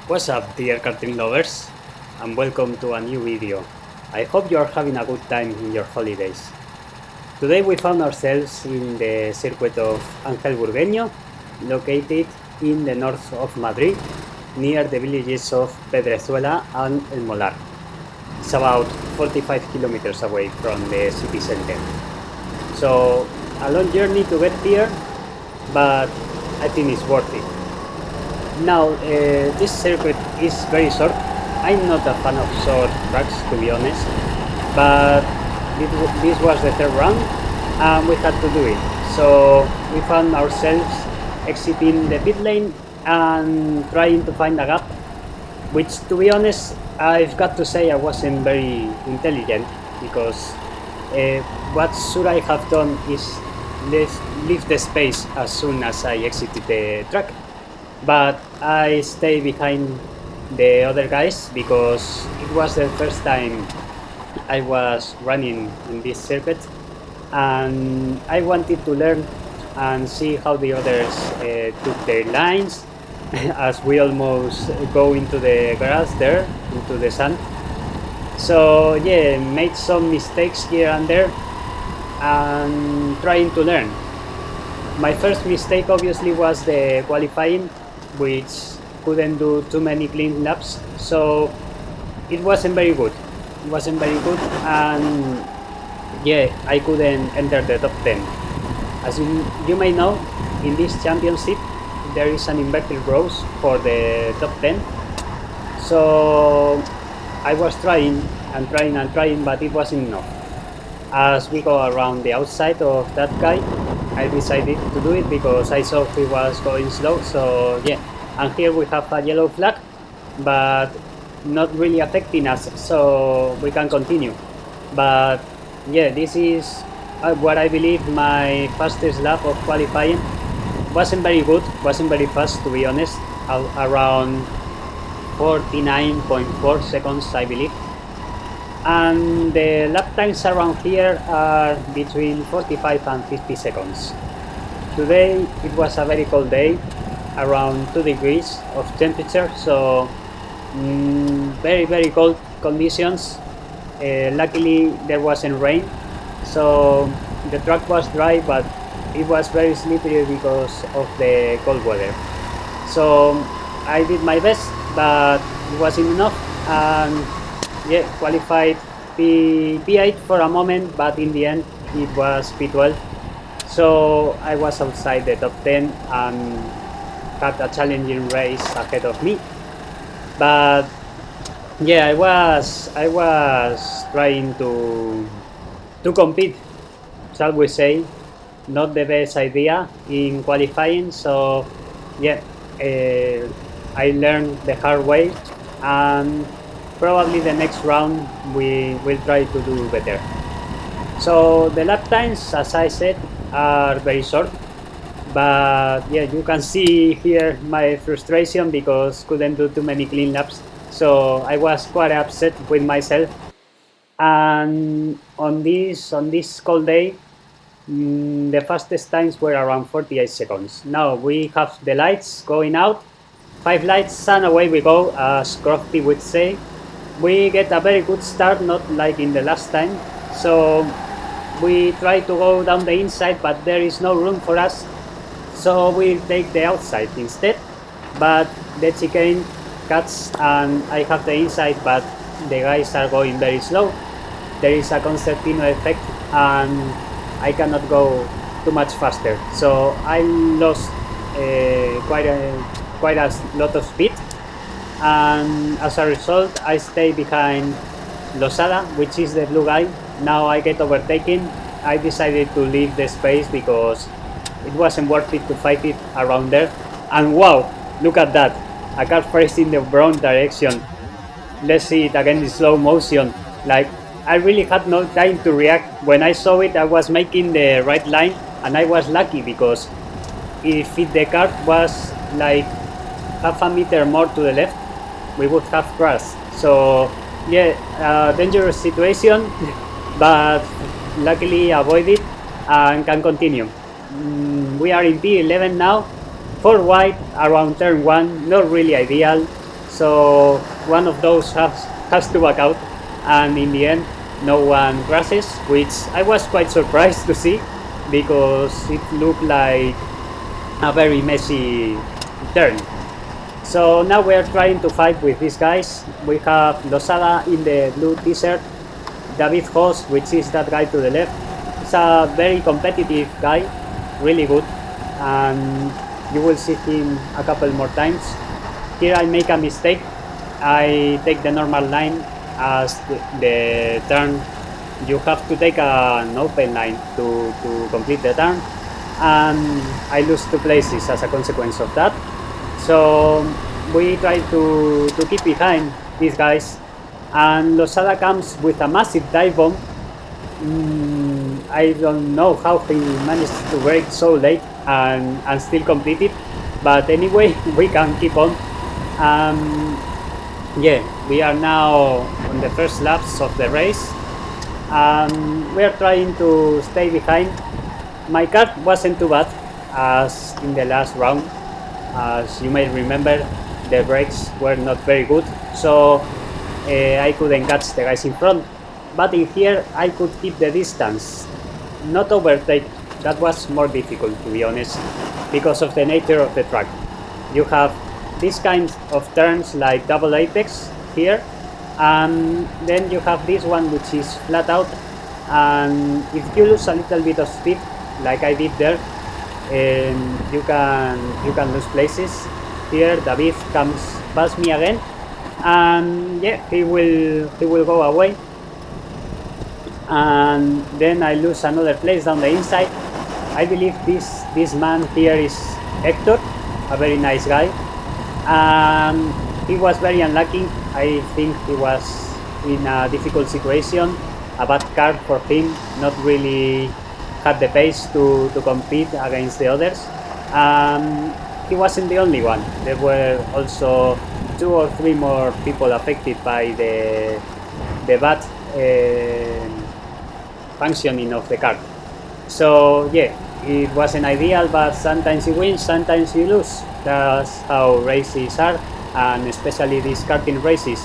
What's up, dear karting lovers, and welcome to a new video. I hope you are having a good time in your holidays. Today we found ourselves in the circuit of Ángel Burgueño, located in the north of Madrid, near the villages of Pedrezuela and El Molar. It's about 45 kilometers away from the city center. So, a long journey to get here, but I think it's worth it. Now, this circuit is very short. I'm not a fan of short tracks, to be honest, but this was the third round and we had to do it. So we found ourselves exiting the pit lane and trying to find a gap, which, to be honest, I've got to say I wasn't very intelligent, because what should I have done is leave the space as soon as I exited the track. But I stayed behind the other guys because it was the first time I was running in this circuit, and I wanted to learn and see how the others took their lines as we almost go into the grass there, into the sand. So yeah, made some mistakes here and there and trying to learn. My first mistake obviously was the qualifying, which couldn't do too many clean laps, so it wasn't very good. And yeah, I couldn't enter the top 10. As you may know, in this championship there is an inverted rows for the top 10. So I was trying, but it wasn't enough. As we go around the outside of that guy, I decided to do it because I saw he was going slow. So yeah, and here we have a yellow flag, but not really affecting us, so we can continue. But yeah, this is what I believe my fastest lap of qualifying. Wasn't very good, wasn't very fast, to be honest, around 49.4 seconds I believe. And the lap times around here are between 45 and 50 seconds. Today it was a very cold day, around 2 degrees of temperature, so very cold conditions. Luckily there wasn't rain, so the track was dry, but it was very slippery because of the cold weather. So I did my best, but it wasn't enough, and yeah, qualified P8 for a moment, but in the end it was P12. So I was outside the top 10 and had a challenging race ahead of me. But yeah, I was trying to compete, shall we say. Not the best idea in qualifying, so yeah, I learned the hard way, and probably the next round we will try to do better. So the lap times, as I said, are very short, but yeah, you can see here my frustration because couldn't do too many clean laps, so I was quite upset with myself. And on this cold day, the fastest times were around 48 seconds. Now we have the lights going out, 5 lights and away we go, as Crofty would say. We get a very good start, not like in the last time, so we try to go down the inside, but there is no room for us, so we take the outside instead. But the chicane cuts and I have the inside, but the guys are going very slow. There is a concertino effect and I cannot go too much faster, so I lost quite a lot of speed, and as a result I stay behind Losada, which is the blue guy. Now I get overtaken. I decided to leave the space because it wasn't worth it to fight it around there. And wow, look at that, a car facing the wrong direction. Let's see it again in slow motion. Like, I really had no time to react. When I saw it, I was making the right line, and I was lucky because if the car was like half a meter more to the left, we would have crashed. So yeah, dangerous situation, but luckily avoided and can continue. We are in P11 now, 4 wide around turn 1, not really ideal. so one of those has to back out, and in the end no one crashes, which I was quite surprised to see, because it looked like a very messy turn. So now we are trying to fight with these guys. We have Losada in the blue t-shirt, David Hoss, which is that guy to the left. He's a very competitive guy, really good, and you will see him a couple more times. Here I make a mistake. I take the normal line as the turn. You have to take an open line to complete the turn, and I lose 2 places as a consequence of that. So we try to keep behind these guys, and Losada comes with a massive dive bomb. I don't know how he managed to brake so late and still complete it, but anyway, we can keep on. Yeah, we are now on the first laps of the race. We are trying to stay behind. My car wasn't too bad as in the last round. As you may remember, the brakes were not very good, so I couldn't catch the guys in front. But in here I could keep the distance, not overtake. That was more difficult, to be honest, because of the nature of the track. You have these kinds of turns like double apex here, and then you have this one which is flat out, and if you lose a little bit of speed like I did there, you can lose places. Here David comes past me again, and yeah, he will go away, and then I lose another place down the inside. I believe this man here is Hector, a very nice guy. He was very unlucky. I think he was in a difficult situation, a bad car for him, not really had the pace to compete against the others. He wasn't the only one. There were also 2 or 3 more people affected by the bad functioning of the car. So yeah, it wasn't ideal, but sometimes you win, sometimes you lose. That's how races are, and especially these karting races.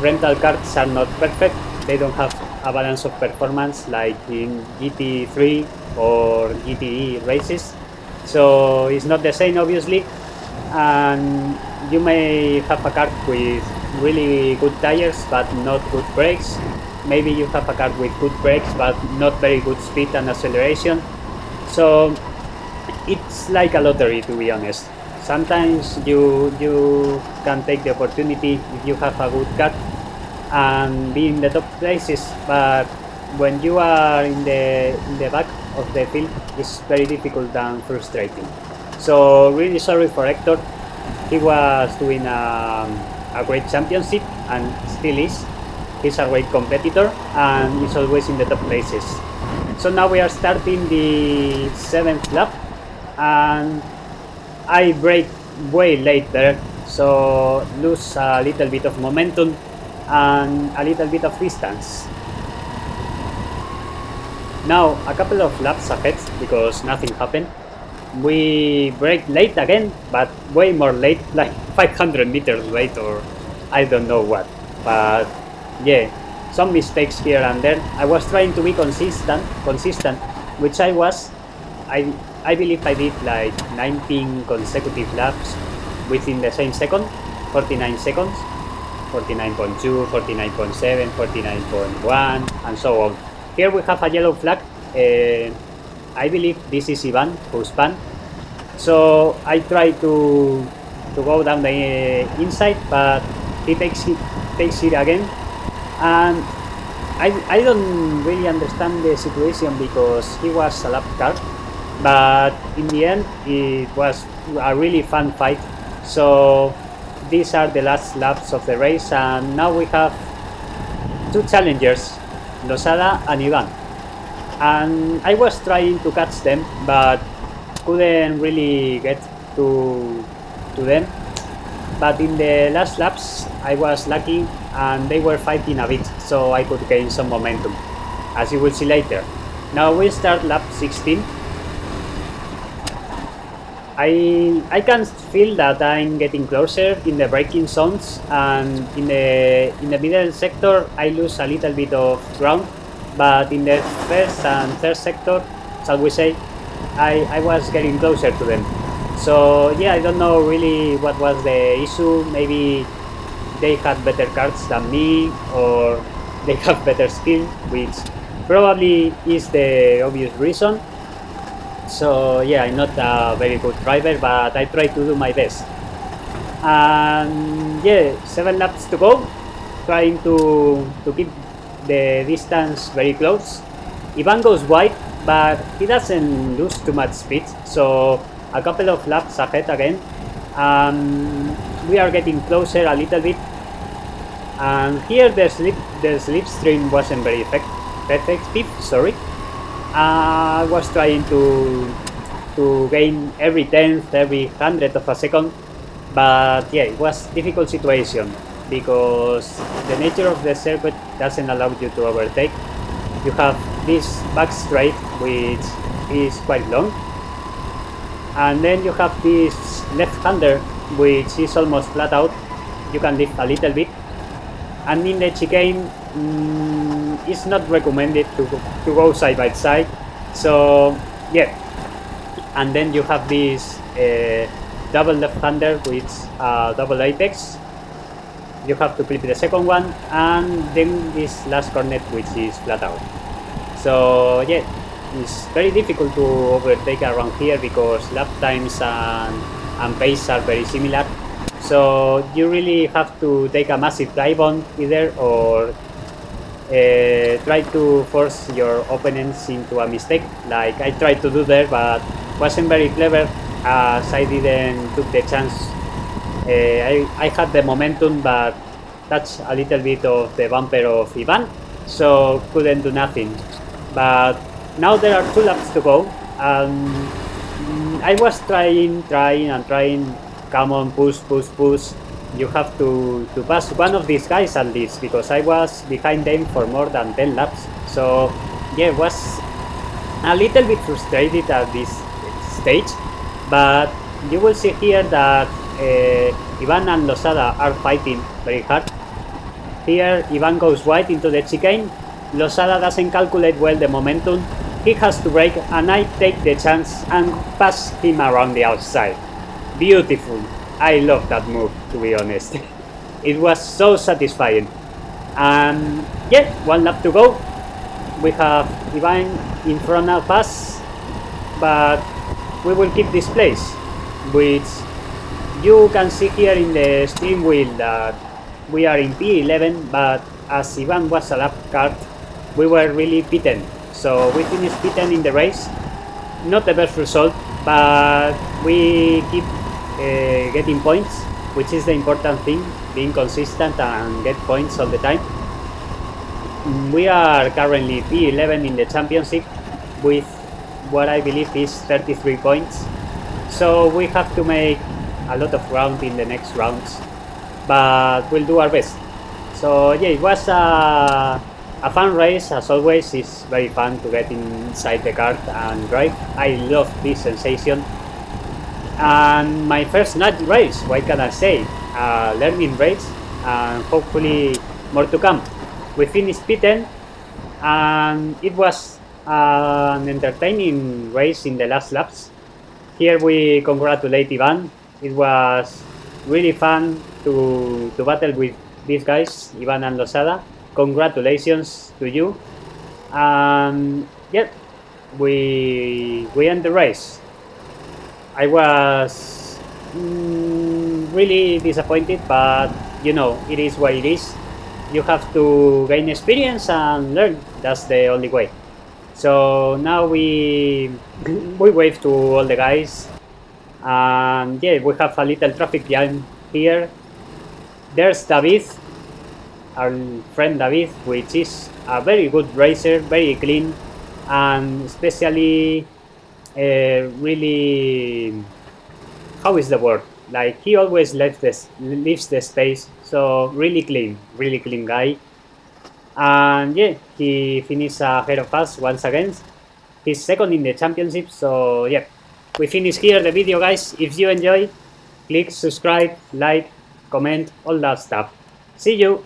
Rental cars are not perfect. They don't have a balance of performance like in GT3 or GTE races. So it's not the same, obviously, and you may have a car with really good tires but not good brakes. Maybe you have a car with good brakes but not very good speed and acceleration. So it's like a lottery, to be honest. Sometimes you can take the opportunity if you have a good car and be in the top places, but when you are in the back of the field, it's very difficult and frustrating. So really sorry for Hector. He was doing a great championship and still is. He's a great competitor and he's always in the top places. So now we are starting the 7th lap, and I brake way late there, so lose a little bit of momentum and a little bit of distance. Now a couple of laps ahead, because nothing happened. We brake late again, but way more late, like 500 meters late or I don't know what. But yeah, some mistakes here and there. I was trying to be consistent, which I was. I believe I did like 19 consecutive laps within the same second, 49 seconds, 49.2, 49.7, 49.1, and so on. Here we have a yellow flag. I believe this is Ivan who spun. So I try to go down the inside, but he takes it again. And I don't really understand the situation because he was a lap car, but in the end it was a really fun fight. So these are the last laps of the race, and now we have 2 challengers, Losada and Ivan. And I was trying to catch them, but couldn't really get to them. But in the last laps I was lucky and they were fighting a bit, so I could gain some momentum, as you will see later. Now we start lap 16. I can feel that I'm getting closer in the braking zones, and in the middle sector I lose a little bit of ground, but in the first and third sector, shall we say, I was getting closer to them. So yeah, I don't know really what was the issue. Maybe they had better cards than me, or they have better skill, which probably is the obvious reason. So yeah, I'm not a very good driver, but I try to do my best. And yeah, 7 laps to go, trying to keep the distance very close. Ivan goes wide, but he doesn't lose too much speed, so a couple of laps ahead again. We are getting closer a little bit, and here the slipstream wasn't very effective. Sorry. I was trying to gain every tenth, every hundredth of a second, but yeah, it was a difficult situation because the nature of the circuit doesn't allow you to overtake. You have this back straight, which is quite long, and then you have this left-hander, which is almost flat out. You can lift a little bit, and in the chicane, it's not recommended to go side by side. So yeah, and then you have this double left-hander with double apex. You have to clip the second one, and then this last cornet, which is flat out. So yeah, it's very difficult to overtake around here because lap times and pace are very similar. So you really have to take a massive dive on either, or try to force your opponents into a mistake, like I tried to do there, but wasn't very clever as I didn't took the chance. I had the momentum, but touched a little bit of the bumper of Ivan, so couldn't do nothing. But now there are 2 laps to go. I was trying. Come on, push. You have to pass one of these guys at least, because I was behind them for more than 10 laps. So yeah, was a little bit frustrated at this stage, but you will see here that Ivan and Losada are fighting very hard. Here Ivan goes wide into the chicane. Losada doesn't calculate well the momentum. He has to brake, and I take the chance and pass him around the outside. Beautiful. I love that move, to be honest. It was so satisfying. And yeah, 1 lap to go. We have Ivan in front of us, but we will keep this place, which you can see here in the steering wheel that we are in P11, but as Ivan was a lap kart, we were really P10. So we finished P10 in the race. Not the best result, but we keep getting points, which is the important thing, being consistent and get points all the time. We are currently P11 in the championship with what I believe is 33 points, so we have to make a lot of ground in the next rounds, but we'll do our best. So yeah, it was a fun race as always. It's very fun to get inside the kart and drive. I love this sensation. And my first night race, what can I say? Learning race, and hopefully more to come. We finished P10, and it was an entertaining race in the last laps. Here we congratulate Ivan. It was really fun to battle with these guys, Ivan and Losada. Congratulations to you. And yeah, we end the race. I was really disappointed, but you know, it is what it is. You have to gain experience and learn. That's the only way. So now we wave to all the guys, and yeah, we have a little traffic jam here. There's David, our friend David, which is a very good racer, very clean, and especially really, how is the word? Like, he always leaves the space, so really clean guy. And yeah, he finished ahead of us once again. He's second in the championship, so yeah, we finish here the video, guys. If you enjoy, click subscribe, like, comment, all that stuff. See you!